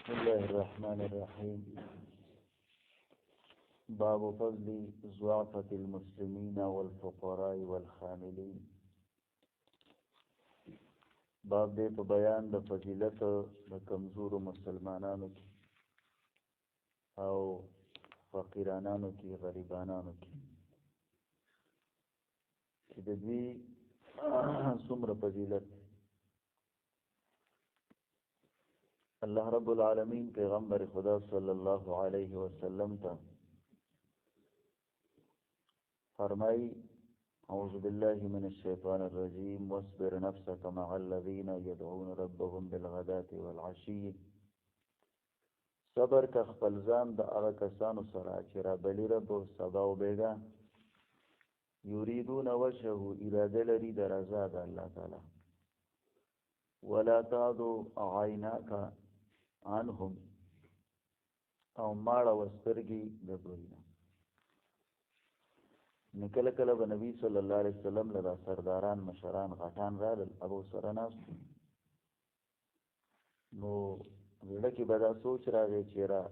بسم الله الرحمن الرحيم. باب فضل ضعفة المسلمين والفقراء والخاملين. باب دې په بیان د فضیلت د کمزورو مسلمانانو کې او فقیرانانو کې غریبانانو کې چې د دوی څومره فضیلت. الله رب العالمین پیغمبر خدا صلی الله علیه وسلم ته فرمای اعوذ بالله من الشیطان الرجیم واصبر نفسك مع الذين يدعون ربهم بالغداة والعشي. صبر کا خپل ځان د هغه کسانو سره چې را بلی رب سبا او بیګا یریدون وجهه اراده لري د رضا د الله تعالی. ولا تعد عیناک عنهم او ماړه وسترګي د دوینا. نکله کله به نبی صلی الله علیه وسلم له سرداران مشران غټان رال ابو سره ناست نو زړه کې به دا سوچ راغی چې را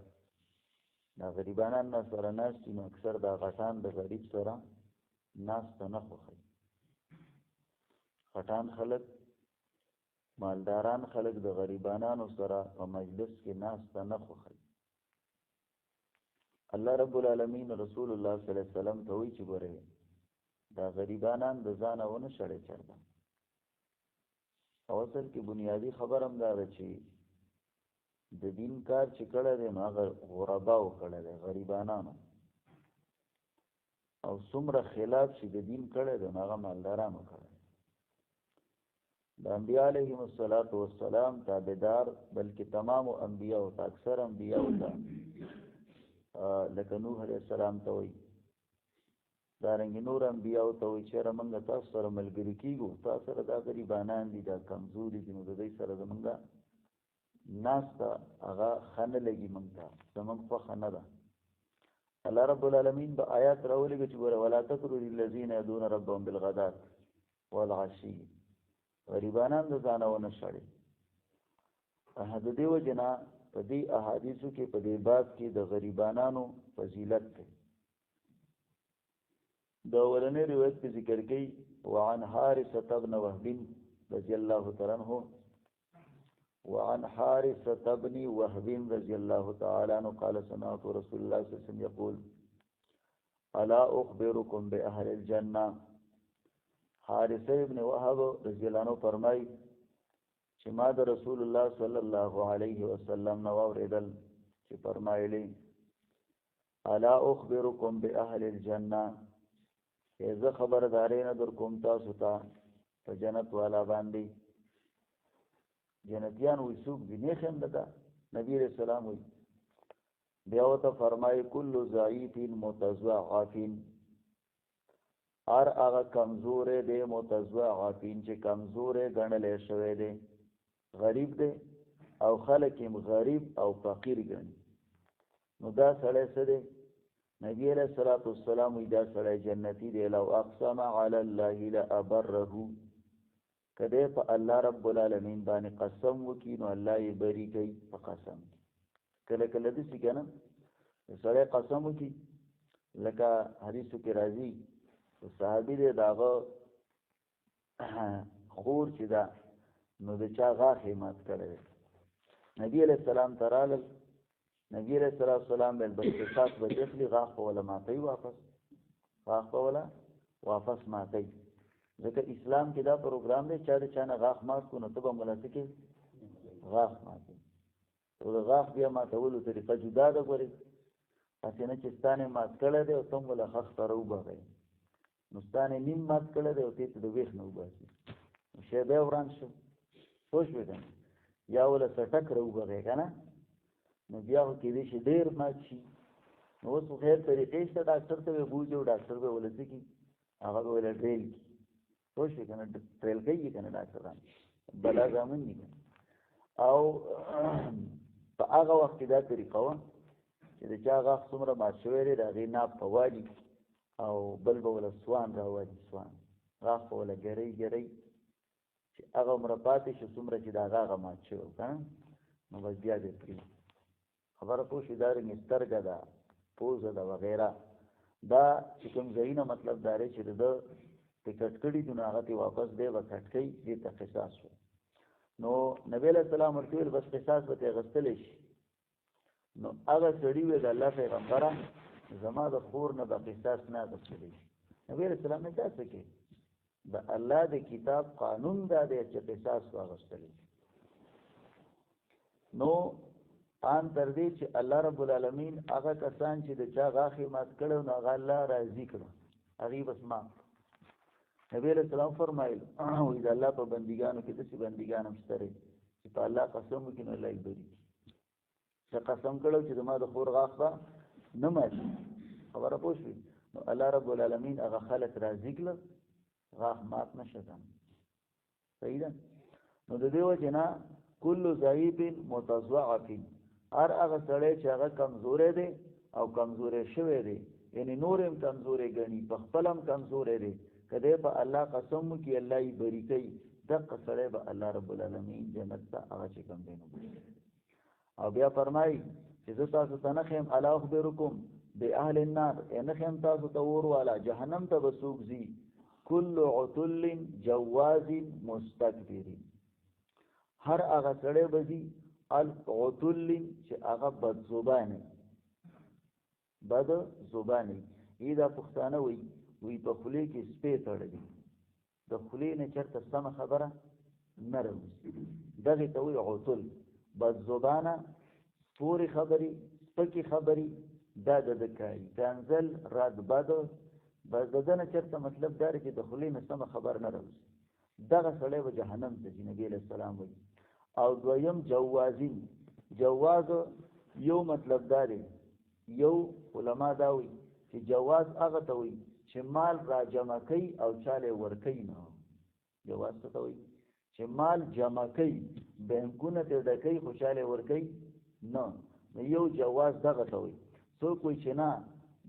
دا غریبانان نه سره ناست نو اکثر دا غټان د غریب سره ناست نه خوښي. غټان خلک مالداران خلک د غریبانانو سره په مجلس کې ناست نه خوښي. الله رب العالمین رسول الله صلی الله علیه وسلم ته وی چې ګوره دا غریبانان د ځانه ونه شړې چرته. او اصل کې بنیادی خبر هم دا ده چې د دین کار چې کړه دی نو هغه غرباو کړه دی غریبانانو او څومره خلاف چې د دین کړه دی نو هغه مالدارانو کړه. د انبیاء علیهم السلام تابعدار بلکې تمام انبیاء او اکثر انبیاء ته لکه نوح علیہ السلام ته وی دارنګ نور انبیاء ته وی چې موږ تاسو سره ملګری کیږو تاسو سره دا غریبانان دي دا کمزوري دي نو د دې سره زمونږ ناس ته هغه خنه لګي موږ ته زمونږ خو خنه ده. الله رب العالمین په آیات راولېږي چې ګوره ولا تکروا للذین يدعون ربهم بالغداة والعشي. غریبانان د ځانونه شړي. د دې وجنا په دې احادیثو کې په دې باب کې د غریبانانو فضیلت ده. د اولنې روایت کې ذکر کړي وعن حارثة بن وهب رضی الله تعالی عنہ وعن حارثة بن وهب رضی الله تعالی عنہ قال سمعت رسول الله صلی الله علیه وسلم يقول الا اخبركم باهل الجنه. حارثه ابن وهب رضی الله عنه فرمای چې ما د رسول الله صلی الله علیه وسلم نو اوریدل چې فرمایلی الا اخبركم باهل الجنه. زه خبرداري نه در کوم تاسو ته په جنت والا باندې. جنتیان وې څوک دي نه خم ده. نبی رسول الله وې بیا وته فرمای کل ضعیف متضعف. ار هغه کمزورې دی متضعف چې کمزورې ګڼلې شوی دی غریب دی او خلک یې غریب او فقیر ګڼي نو دا سړی څه دی؟ نبی علیہ الصلوۃ والسلام وی دا سړی جنتی دی. لو اقسم علی الله لابره. کله په الله رب العالمین باندې قسم وکړي نو الله یې بری کوي په قسم. کله کله دې څنګه سړی قسم وکړي لکه حدیثو کې راځي صحابي دی داغه خور چې دا نو د چا غاښې مات کړی. نبی علیہ السلام تراله نبی علیہ السلام بل بساط به دخلی غاښ په ولا ماتي واپس غاښ په ولا واپس ماتي. ځکه اسلام کې دا پروګرام دی چې چا نه غاښ مات کو نو ته به ملته کې غاښ ماتي. او د غاښ بیا ماتولو طریقه جدا ده. ګوري تاسو نه چې ستانه مات کړی دی او تم ولا خخ سره وبغی نو ستانه نیم مات کړی دی او ته د وېخ نه وباسي شی به وران شو خوش وګڼه یا ولا سټک راوبغی کنه نو بیا کې دې شي ډیر مات شي. نو اوس خیر طریقې شته ډاکټر ته بوجو ډاکټر به ولته کی هغه ولا ډریل کی خوش وګڼه ټریل کوي کنه ډاکټران بلا ځامن دي او په هغه وخت دا طریقه و چې دا هغه څومره مات شوی دی راغی نه پوالي او بل به ولا سوان راوړي سوان غاښ ولا ګری چې هغه مرپاتې شو څومره چې دا هغه مات شو کنه نو بس بیا دې پری خبره پوه شي دارنګې سترګه ده پوزه ده وغیره دا چې کوم ځایونه مطلب دا دی چې د ته کټ کړي دي نو هغه ته واپس دی به کټ کوي دې ته قصاص وایي نو نبی علیہ السلام ورته ویل بس قصاص به ترې اخیستلی شي نو هغه سړي ویل د الله پیغمبره زما د خور نه به قصاص نه اخیستلی شي نبی علیہ السلام نه داسې کې د الله د کتاب قانون دا دی چې قصاص واخیستلی شي نو ان تر دې چې الله رب العالمین هغه کسان چې د چا غاښې مات کړو نو هغه الله راضي کړو هغې بس معاف نبی علیہ السلام فرمایل وایي د الله په بندګانو کې داسې بندګان هم شته چې په الله قسم وکړي نو الله یې بری چې قسم کړو چې زما د خور غاښ به نه ماتي خبره پوه شوې نو الله رب العالمین هغه خلک راضي کړه غاښ مات نه شه صحیح ده نو د دې وجې نه کل ضعیف متضعف هر هغه سړی چې هغه کمزوری دی او کمزوری شوی دی یعنی نور هم کمزوری ګڼي په خپل هم کمزوری دی که دی په الله قسم وکړي الله یې بری کوي دغه سړی به الله رب العالمین جنت ته هغه چې کوم دی نو او بیا فرمایي چې زه تاسو ته نه ښیم الا اخبرکم باهل النار نه ښیم تاسو ته اور والا جهنم ته به څوک ځي کل عتل جواز مستكبر هر هغه سړی به ځي العتل چې هغه بد زبانه ای دا پښتانه وی په خولې کې سپې تړلي د خولې نه چېرته سمه خبره نه راوځي دغې ته وایي عتل بد زبانه پورې خبرې سپکې خبرې دا د ده کاري کنزل رد بد بس د ده نه چېرته مطلب دا دی چې د خولې نه سمه خبر نه راوځي دغه سړی به جهنم ته ځي نبي علیه السلام وایي او دویم جوازین جواز یو مطلب دا دی یو علما دا وایي چې جواز هغه ته وایي چې مال را جمع کوي او چاله ورکوي نه جواز ته وایي چې مال جمع کوي بینکونه ته ډکوي خوشاله ورکوي نه یو جواز دغه ته وایي څوک وایي چې نه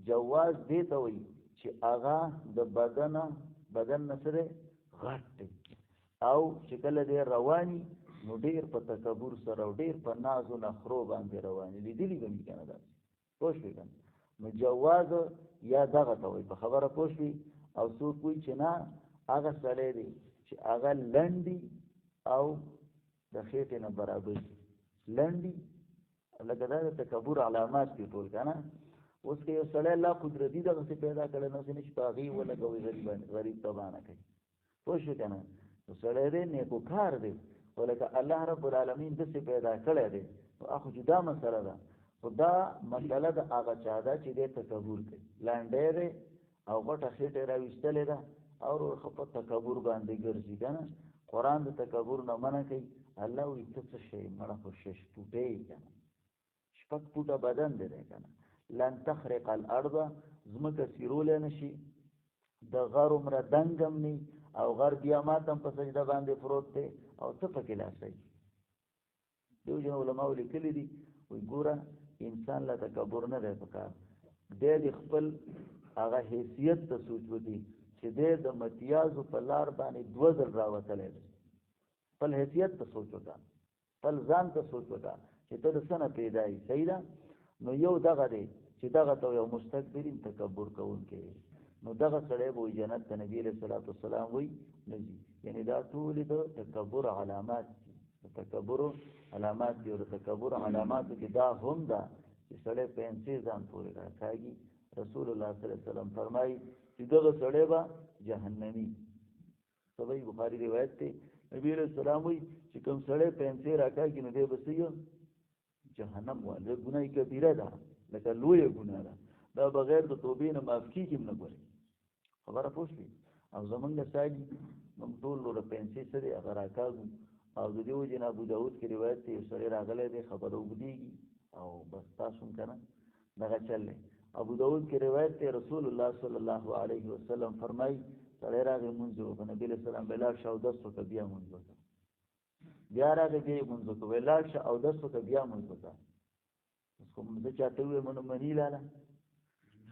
جواز دې ته وایي چې هغه د بدن نه سره غټ دی او چې کله دې رواني نو ډېر په تکبر سره او ډېر په ناز و نخرو باندې رواني لیدلي به مې که نه داسې پوه شوې که نه نو جواز یا دغه ته وایي په خبره پوه شوې او څوک وایي چې نه هغه سړی دی چې هغه لنډي او د خېټې نه برابر لنډي لکه دا د تکبر علامات دي ټول که نه اوس که یو سړی الله قدرتي دغسې پیدا کړی نو نه شي په هغې ولګوي غریب تبانه کوي پوه شوې که نه نو سړی دی نیکوکار دی خو لکه الله رب العالمین داسې پیدا کړی دی نو هغه جدا مسله ده خو دا مسله د هغه چا ده چې دی تکبر کوي لنډی دی او غټه خېټه یې راویستلې ده او په تکبر باندې ګرځي که نه قرآن د تکبر نه منع کوي الله وایي ته څه شی مړه خو شش فوټه یې که نه شپږ فوټه بدن دی دی که نه لن تخرق الارض ځمکه څیرولی نه شي د غر عمره دنګ هم نه او غر بیا مات هم په سجده باندې پروت دی او څه پکې لاسوي دیو جن علماو لیکلي دي وایي ګوره انسان له تکبر نه دی پکار دی د خپل هغه حیثیت ته سوچ وکړي چې دی د متیازو په لار باندې 2 ځل راوتلی دی خپل حیثیت ته سوچ وکړه خپل ځان ته سوچ وکړه چې ته د څه نه پیدا یې صحیح ده نو یو دغه دی چې دغه ته یو مستکبرین تکبر کوونکی نو دغه سړی به جنت ته نبی علیه الصلاۃ والسلام وایي نه ځي یعنې دا ټولې د تکبر علامات دي د تکبر علامات دي او د تکبر علاماتو کې دا هم ده چې سړی پنسې ځان پورې راکاږي رسول الله صلی الله علیه وسلم فرمایي چې دغه سړی به جهنمي صحیح بخاري روایت دی نبی علیه السلام وایي چې کوم سړی پنسې راکاږي نو دی به څه جهنم والا ګناه کبیره ده لکه لویه ګناه ده دا بغیر د توبې نه معاف کېږي هم نه ګورې خبره پوه شوې او زمونږ ساګي موږ ټول له پنسې سره هغه راکاږو او د دې وجې نه ابو داود کې روایت دی یو سړی راغلی دی خبره اوږدېږي او بس تاسو هم که نه دغه چل دی ابو داود کې روایت دی رسول الله صلی الله علیه وسلم فرمایي سړی راغی لمونځ وکړه نبي علیه السلام به لاړ شه اودس وکړه بیا لمونځ وکړه بیا راغی بیا یې لمونځ وکړه ویې لاړ شه اودس وکړه بیا لمونځ وکړه اوس خو زه چاته ووایم نو مني لاله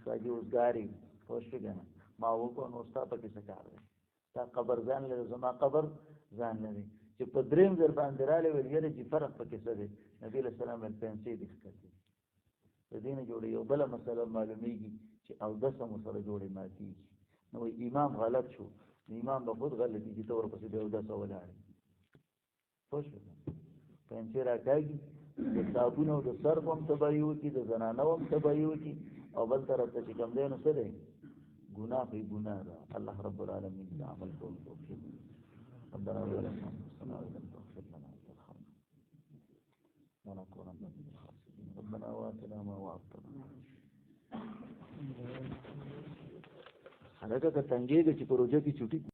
ساګي اوسګاري پوه شوې که نه ما وکړو نو ستا پکې څه کار دی ستا قبر ځان لري زما قبر ځان لري چې په درېیم ځل باندې راغلی ویل یاره چې فرق پکې څه دی نبي علیه السلام ویل پنسې دې ښکته د دې نه جوړې یو بله مسله معلومیږي چې اودس هم سره جوړې ماتېږي. نو امام غلط شو، امام به خود غلطي چې ته ورپسې د اودس ولاړې. پوه شو؟ پنسې راکاږي، د صابون او د صرف هم تباهي وکړي، د زنانه هم تباهي وکړي، او بل طرف ته چې کوم دی نو څه دی؟ ګناه پې ګناه ده. الله رب العالمین د عمل کولو توفیق ربنا ظلمنا انفسنا وان لم تغفر لنا وترحمنا لنكونن من الخاسرين ربنا واتنا ما وعدتنا. هغه که تنګېږي چې پروژه کې چوټي